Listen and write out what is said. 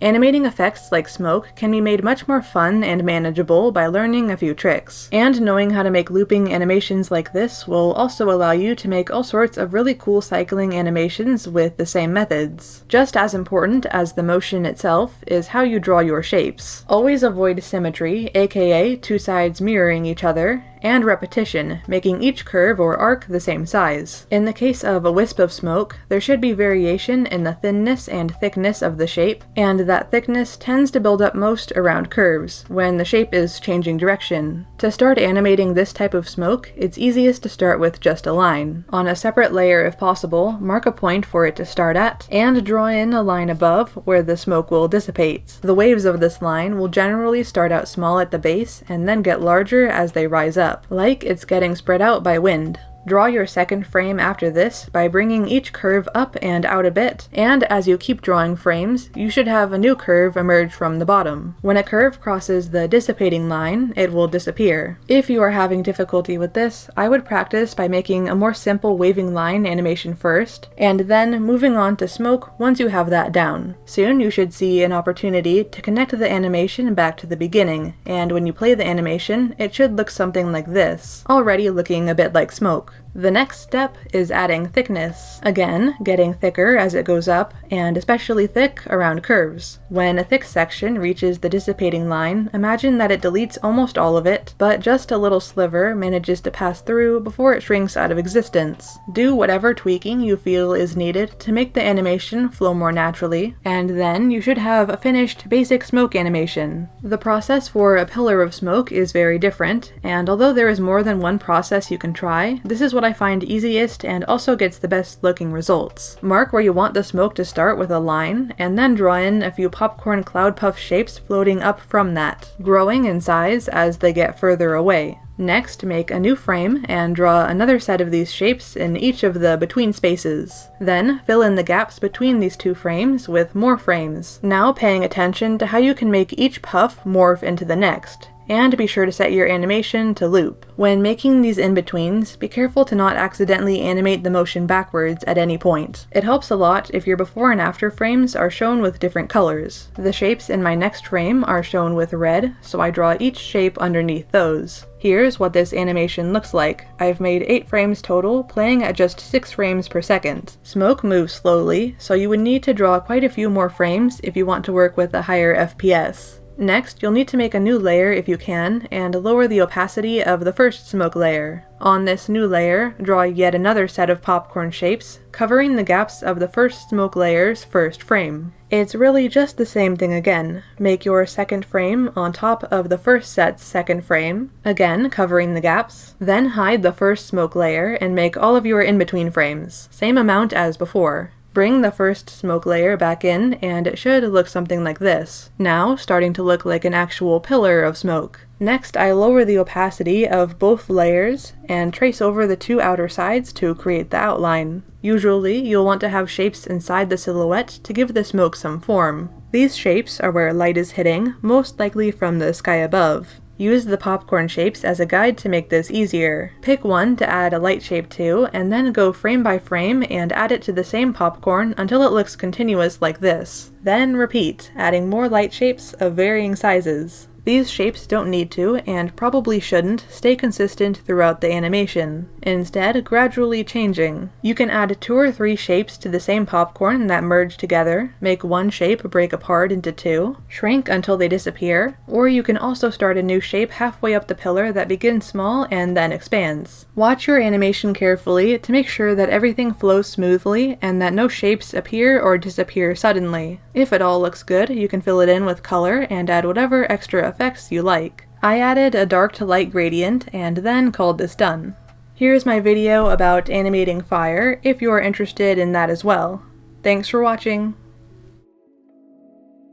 Animating effects like smoke can be made much more fun and manageable by learning a few tricks. And knowing how to make looping animations like this will also allow you to make all sorts of really cool cycling animations with the same methods. Just as important as the motion itself is how you draw your shapes. Always avoid symmetry, aka two sides mirroring each other, and repetition, making each curve or arc the same size. In the case of a wisp of smoke, there should be variation in the thinness and thickness of the shape, and that thickness tends to build up most around curves, when the shape is changing direction. To start animating this type of smoke, it's easiest to start with just a line. On a separate layer if possible, mark a point for it to start at, and draw in a line above where the smoke will dissipate. The waves of this line will generally start out small at the base, and then get larger as they rise up, like it's getting spread out by wind. Draw your second frame after this by bringing each curve up and out a bit, and as you keep drawing frames, you should have a new curve emerge from the bottom. When a curve crosses the dissipating line, it will disappear. If you are having difficulty with this, I would practice by making a more simple waving line animation first, and then moving on to smoke once you have that down. Soon you should see an opportunity to connect the animation back to the beginning, and when you play the animation, it should look something like this, already looking a bit like smoke. The next step is adding thickness. Again, getting thicker as it goes up, and especially thick around curves. When a thick section reaches the dissipating line, imagine that it deletes almost all of it, but just a little sliver manages to pass through before it shrinks out of existence. Do whatever tweaking you feel is needed to make the animation flow more naturally, and then you should have a finished basic smoke animation. The process for a pillar of smoke is very different, and although there is more than one process you can try, this is what I find easiest and also gets the best looking results. Mark where you want the smoke to start with a line, and then draw in a few popcorn cloud puff shapes floating up from that, growing in size as they get further away. Next, make a new frame and draw another set of these shapes in each of the between spaces. Then, fill in the gaps between these two frames with more frames, now paying attention to how you can make each puff morph into the next. And be sure to set your animation to loop. When making these in-betweens, be careful to not accidentally animate the motion backwards at any point. It helps a lot if your before and after frames are shown with different colors. The shapes in my next frame are shown with red, so I draw each shape underneath those. Here's what this animation looks like. I've made 8 frames total, playing at just 6 frames per second. Smoke moves slowly, so you would need to draw quite a few more frames if you want to work with a higher FPS. Next, you'll need to make a new layer if you can, and lower the opacity of the first smoke layer. On this new layer, draw yet another set of popcorn shapes, covering the gaps of the first smoke layer's first frame. It's really just the same thing again. Make your second frame on top of the first set's second frame, again covering the gaps. Then hide the first smoke layer and make all of your in-between frames, same amount as before. Bring the first smoke layer back in, and it should look something like this. Now, starting to look like an actual pillar of smoke. Next, I lower the opacity of both layers, and trace over the 2 outer sides to create the outline. Usually, you'll want to have shapes inside the silhouette to give the smoke some form. These shapes are where light is hitting, most likely from the sky above. Use the popcorn shapes as a guide to make this easier. Pick one to add a light shape to, and then go frame by frame and add it to the same popcorn until it looks continuous like this. Then repeat, adding more light shapes of varying sizes. These shapes don't need to, and probably shouldn't, stay consistent throughout the animation, instead gradually changing. You can add 2 or 3 shapes to the same popcorn that merge together, make one shape break apart into 2, shrink until they disappear, or you can also start a new shape halfway up the pillar that begins small and then expands. Watch your animation carefully to make sure that everything flows smoothly and that no shapes appear or disappear suddenly. If it all looks good, you can fill it in with color and add whatever extra effects you like. I added a dark to light gradient and then called this done. Here's my video about animating fire if you're interested in that as well. Thanks for watching!